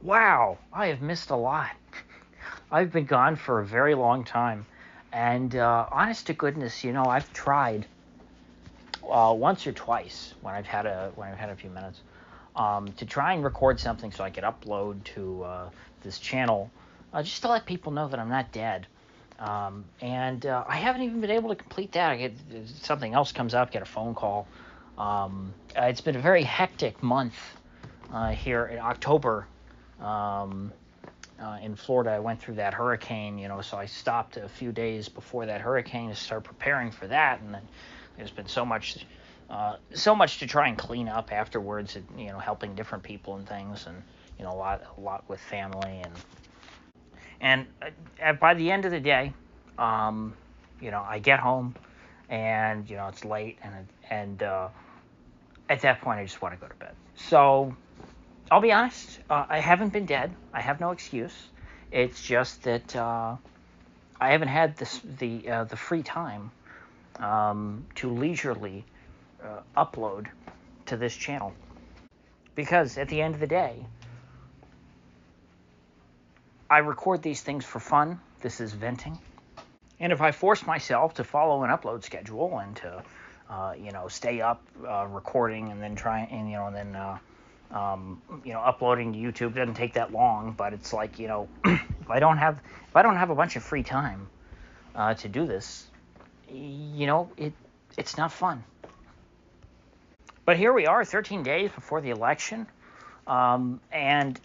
Wow, I have missed a lot. I've been gone for a very long time, and honest to goodness, I've tried once or twice when I've had a few minutes to try and record something so I could upload to this channel, just to let people know that I'm not dead. And I haven't even been able to complete that. Something else comes up, get a phone call. It's been a very hectic month here in October. In Florida, I went through that hurricane, so I stopped a few days before that hurricane to start preparing for that, and then there's been so much to try and clean up afterwards, helping different people and things, and a lot with family, and by the end of the day, I get home, and it's late, and at that point, I just want to go to bed. So I'll be honest, I haven't been dead. I have no excuse. It's just that I haven't had the free time to leisurely upload to this channel. Because at the end of the day, I record these things for fun. This is venting. And if I force myself to follow an upload schedule and to, stay up recording and then uploading to YouTube, doesn't take that long. But it's like, if I don't have a bunch of free time to do this, it's not fun. But here we are, 13 days before the election, and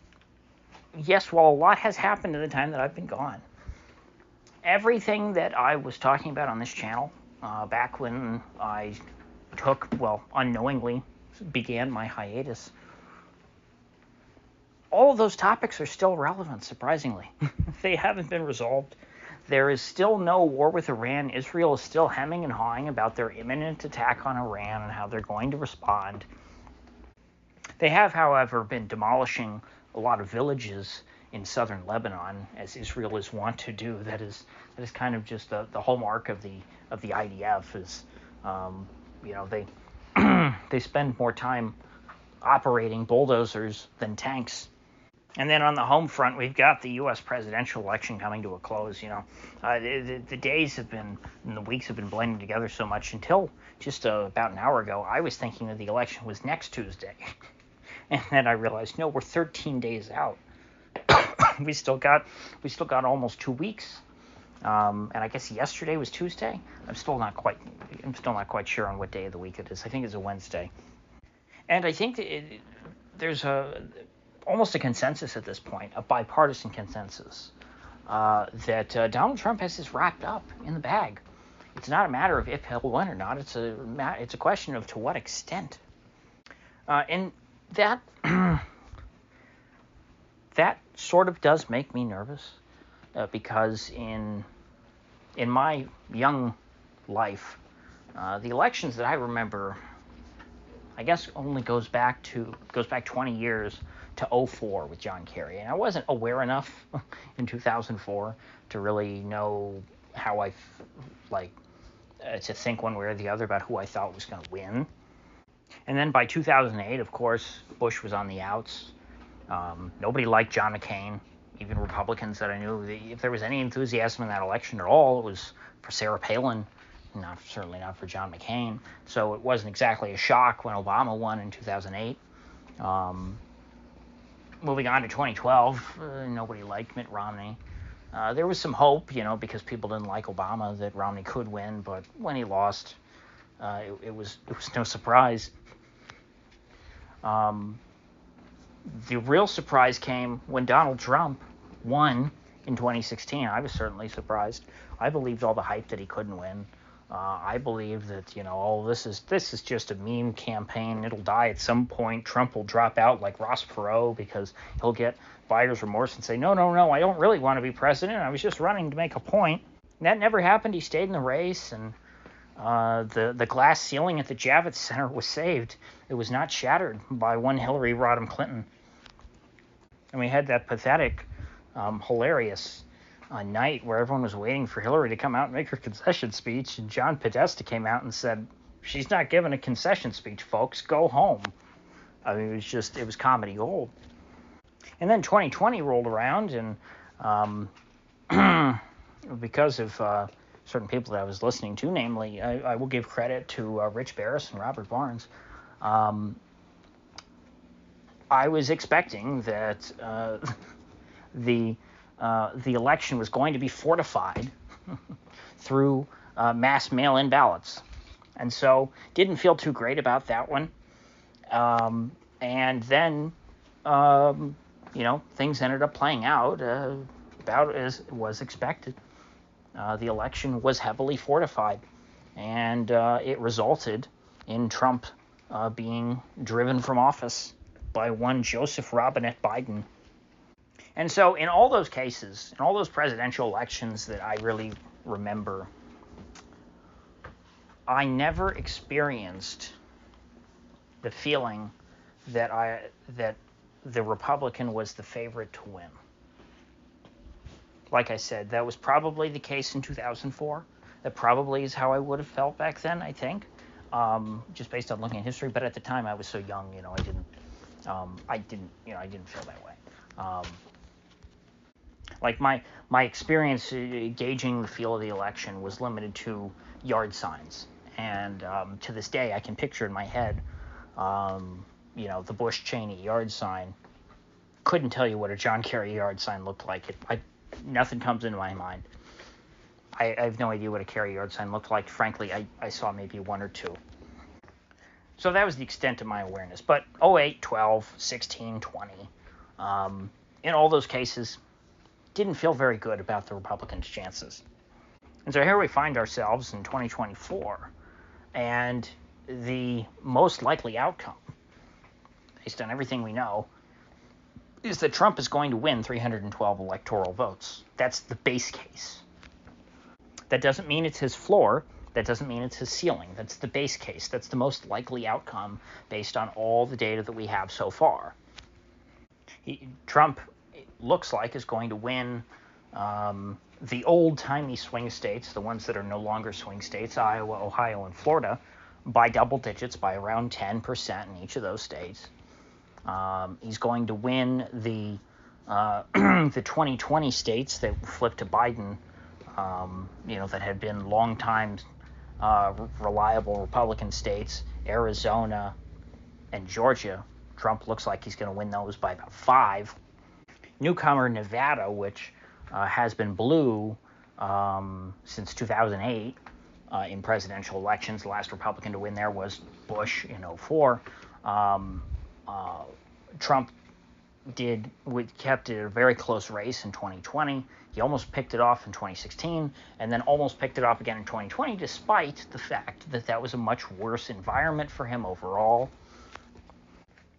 yes, while a lot has happened in the time that I've been gone, everything that I was talking about on this channel back when I unknowingly began my hiatus, all of those topics are still relevant, surprisingly. They haven't been resolved. There is still no war with Iran. Israel is still hemming and hawing about their imminent attack on Iran and how they're going to respond. They have, however, been demolishing a lot of villages in southern Lebanon, as Israel is wont to do. That is kind of just the hallmark of the IDF. Is they spend more time operating bulldozers than tanks. And then on the home front, we've got the U.S. presidential election coming to a close. The days have been and the weeks have been blending together so much until just about an hour ago, I was thinking that the election was next Tuesday. And then I realized, no, we're 13 days out. we still got almost 2 weeks. And I guess yesterday was Tuesday. I'm still not quite sure on what day of the week it is. I think it's a Wednesday. And I think there's almost a consensus at this point, a bipartisan consensus, that Donald Trump has this wrapped up in the bag. It's not a matter of if he'll win or not. It's a question of to what extent. And that that sort of does make me nervous, because in my young life, the elections that I remember, I guess, only goes back 20 years to 2004 with John Kerry, and I wasn't aware enough in 2004 to really know how to think one way or the other about who I thought was going to win. And then by 2008, of course, Bush was on the outs. Nobody liked John McCain, even Republicans that I knew. If there was any enthusiasm in that election at all, it was for Sarah Palin, certainly not for John McCain. So it wasn't exactly a shock when Obama won in 2008. Moving on to 2012, nobody liked Mitt Romney. There was some hope, because people didn't like Obama, that Romney could win, but when he lost, it was no surprise. The real surprise came when Donald Trump won in 2016. I was certainly surprised. I believed all the hype that he couldn't win. I believe that, this is just a meme campaign. It'll die at some point. Trump will drop out like Ross Perot because he'll get buyer's remorse and say, no, I don't really want to be president. I was just running to make a point. And that never happened. He stayed in the race, and the glass ceiling at the Javits Center was saved. It was not shattered by one Hillary Rodham Clinton. And we had that pathetic, hilarious night where everyone was waiting for Hillary to come out and make her concession speech, and John Podesta came out and said, "She's not giving a concession speech, folks. Go home." I mean, it was comedy gold. And then 2020 rolled around, and because of certain people that I was listening to, namely, I will give credit to Rich Barris and Robert Barnes. I was expecting that the election was going to be fortified through mass mail-in ballots, and so didn't feel too great about that one. And then, things ended up playing out about as was expected. The election was heavily fortified, and it resulted in Trump being driven from office by one Joseph Robinette Biden. And so in all those cases, in all those presidential elections that I really remember, I never experienced the feeling that the Republican was the favorite to win. Like I said, that was probably the case in 2004. That probably is how I would have felt back then, I think, just based on looking at history. But at the time, I was so young, I didn't feel that way. Like my experience gauging the feel of the election was limited to yard signs, and to this day, I can picture in my head, the Bush-Cheney yard sign. Couldn't tell you what a John Kerry yard sign looked like. Nothing comes into my mind. I have no idea what a Kerry yard sign looked like. Frankly, I saw maybe one or two. So that was the extent of my awareness. But 08, 12, 16, 20, in all those cases, didn't feel very good about the Republicans' chances. And so here we find ourselves in 2024, and the most likely outcome, based on everything we know, is that Trump is going to win 312 electoral votes. That's the base case. That doesn't mean it's his floor. That doesn't mean it's his ceiling. That's the base case. That's the most likely outcome based on all the data that we have so far. Trump, it looks like, is going to win the old-timey swing states, the ones that are no longer swing states, Iowa, Ohio, and Florida, by double digits, by around 10% in each of those states. He's going to win the 2020 states that flipped to Biden, that had been long-time reliable Republican states, Arizona and Georgia. Trump looks like he's going to win those by about 5. Newcomer Nevada, which has been blue since 2008 in presidential elections. The last Republican to win there was Bush in 2004. Trump kept it a very close race in 2020. He almost picked it off in 2016, and then almost picked it off again in 2020, despite the fact that that was a much worse environment for him overall.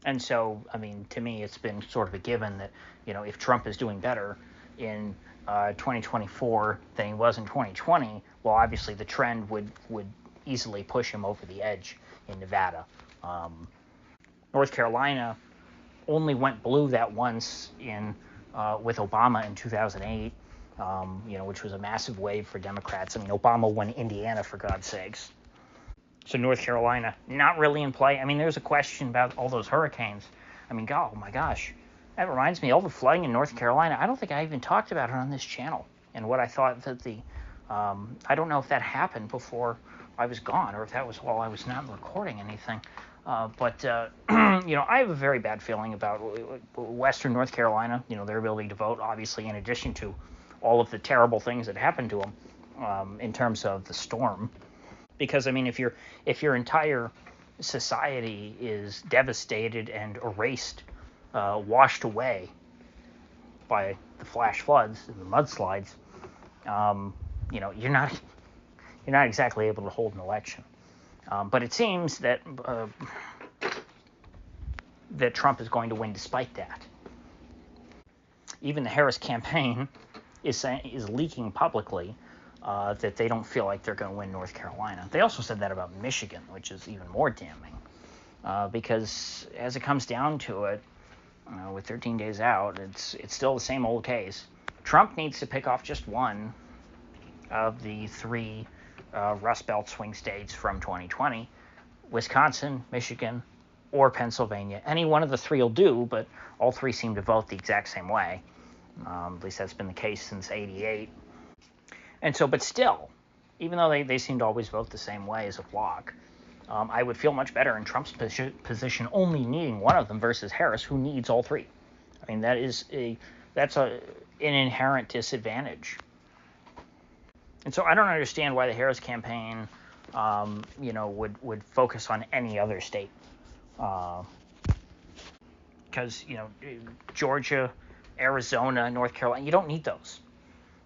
And so, to me, it's been sort of a given that, if Trump is doing better in 2024 than he was in 2020, well, obviously the trend would easily push him over the edge in Nevada. North Carolina only went blue that once with Obama in 2008, which was a massive wave for Democrats. Obama won Indiana, for God's sakes. So North Carolina, not really in play. There's a question about all those hurricanes. Oh my gosh. That reminds me, all the flooding in North Carolina, I don't think I even talked about it on this channel. And what I thought that I don't know if that happened before I was gone, or if that was while I was not recording anything. But I have a very bad feeling about Western North Carolina, their ability to vote, obviously, in addition to all of the terrible things that happened to them in terms of the storm. Because, if your entire society is devastated and erased, washed away by the flash floods and the mudslides, you're not exactly able to hold an election. But it seems that Trump is going to win despite that. Even the Harris campaign is leaking publicly that they don't feel like they're going to win North Carolina. They also said that about Michigan, which is even more damning, because as it comes down to it, with 13 days out, it's still the same old case. Trump needs to pick off just one of the 3 Rust Belt swing states from 2020, Wisconsin, Michigan, or Pennsylvania. Any one of the three will do, but all three seem to vote the exact same way. At least that's been the case since '88. And so, but still, even though they seem to always vote the same way as a bloc, I would feel much better in Trump's position only needing one of them versus Harris, who needs all three. I mean, that's an inherent disadvantage. And so I don't understand why the Harris campaign, would focus on any other state. Because, Georgia, Arizona, North Carolina, you don't need those.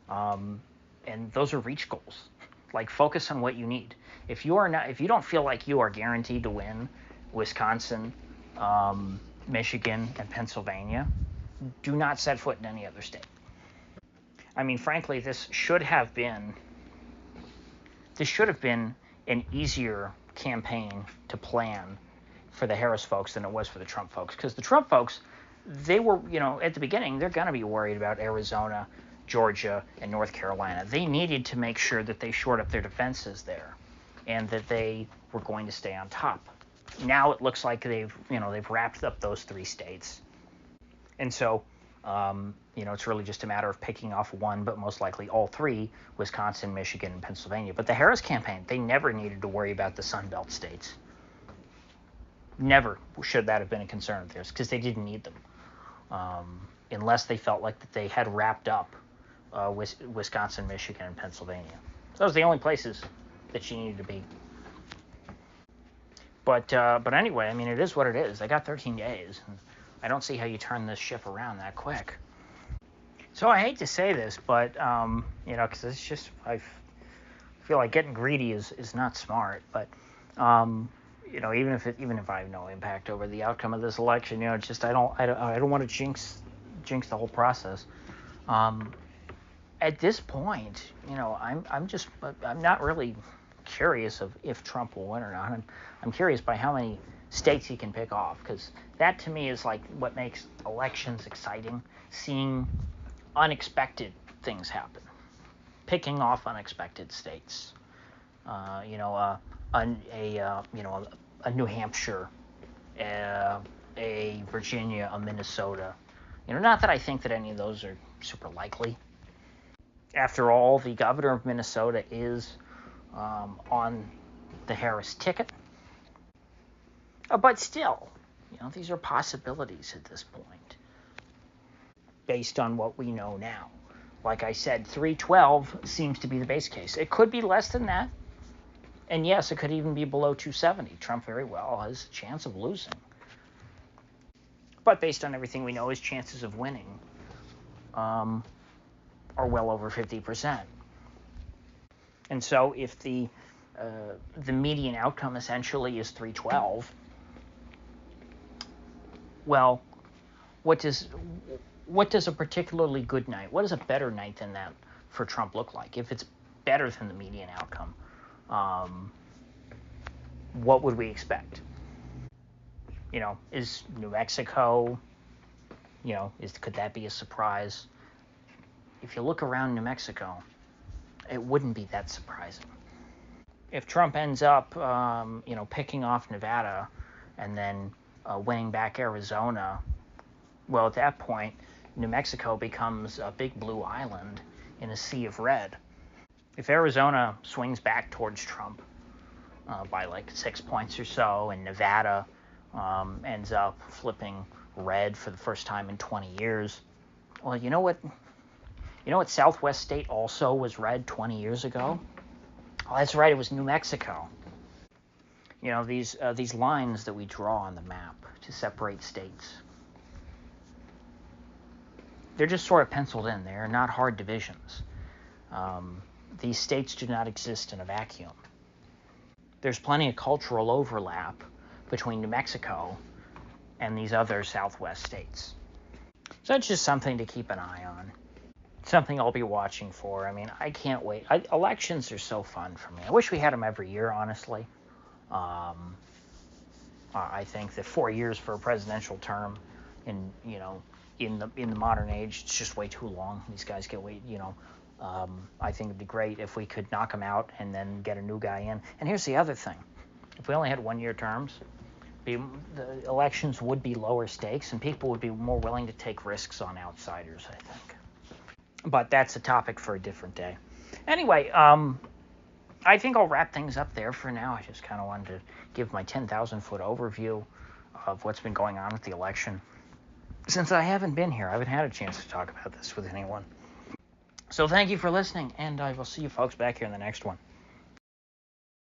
And those are reach goals. Like, focus on what you need. If you don't feel like you are guaranteed to win Wisconsin, Michigan, and Pennsylvania, do not set foot in any other state. I mean, frankly, this should have been an easier campaign to plan for the Harris folks than it was for the Trump folks. Because the Trump folks, they were, at the beginning, they're going to be worried about Arizona, Georgia, and North Carolina. They needed to make sure that they shored up their defenses there and that they were going to stay on top. Now it looks like they've wrapped up those three states. And so, it's really just a matter of picking off one, but most likely all three, Wisconsin, Michigan, and Pennsylvania. But the Harris campaign, they never needed to worry about the Sun Belt states. Never should that have been a concern of theirs, because they didn't need them. Unless they felt like that they had wrapped up Wisconsin, Michigan, and Pennsylvania. So those are the only places that you needed to be. But anyway, I mean, it is what it is. They got 13 days. And I don't see how you turn this ship around that quick. So I hate to say this, but, because it's just, I feel like getting greedy is not smart. But, even if I have no impact over the outcome of this election, it's just I don't want to jinx the whole process. At this point, I'm not really curious of if Trump will win or not. I'm curious by how many states he can pick off, because that to me is like what makes elections exciting, seeing unexpected things happen, picking off unexpected states. A New Hampshire, a Virginia, a Minnesota. Not that I think that any of those are super likely. After all, the governor of Minnesota is on the Harris ticket. But still, these are possibilities at this point, based on what we know now. Like I said, 312 seems to be the base case. It could be less than that. And yes, it could even be below 270. Trump very well has a chance of losing. But based on everything we know, his chances of winning are well over 50%. And so if the median outcome essentially is 312, well, what does a particularly good night, what does a better night than that for Trump look like? If it's better than the median outcome, what would we expect? Is New Mexico, could that be a surprise? If you look around New Mexico, it wouldn't be that surprising. If Trump ends up, picking off Nevada and then winning back Arizona, well, at that point, New Mexico becomes a big blue island in a sea of red. If Arizona swings back towards Trump by like 6 points or so, and Nevada ends up flipping red for the first time in 20 years, well, you know what Southwest state also was red 20 years ago? Oh, that's right, it was New Mexico. These lines that we draw on the map to separate states, they're just sort of penciled in. They're not hard divisions. These states do not exist in a vacuum. There's plenty of cultural overlap between New Mexico and these other Southwest states. So that's just something to keep an eye on. Something I'll be watching for. I mean, I can't wait. Elections are so fun for me. I wish we had them every year, honestly. I think that 4 years for a presidential term in the modern age, it's just way too long. These guys get way, I think it'd be great if we could knock them out and then get a new guy in. And here's the other thing. If we only had 1 year terms, The elections would be lower stakes, and people would be more willing to take risks on outsiders, I think. But that's a topic for a different day. Anyway, I think I'll wrap things up there for now. I just kind of wanted to give my 10,000-foot overview of what's been going on with the election. Since I haven't been here, I haven't had a chance to talk about this with anyone. So thank you for listening, and I will see you folks back here in the next one.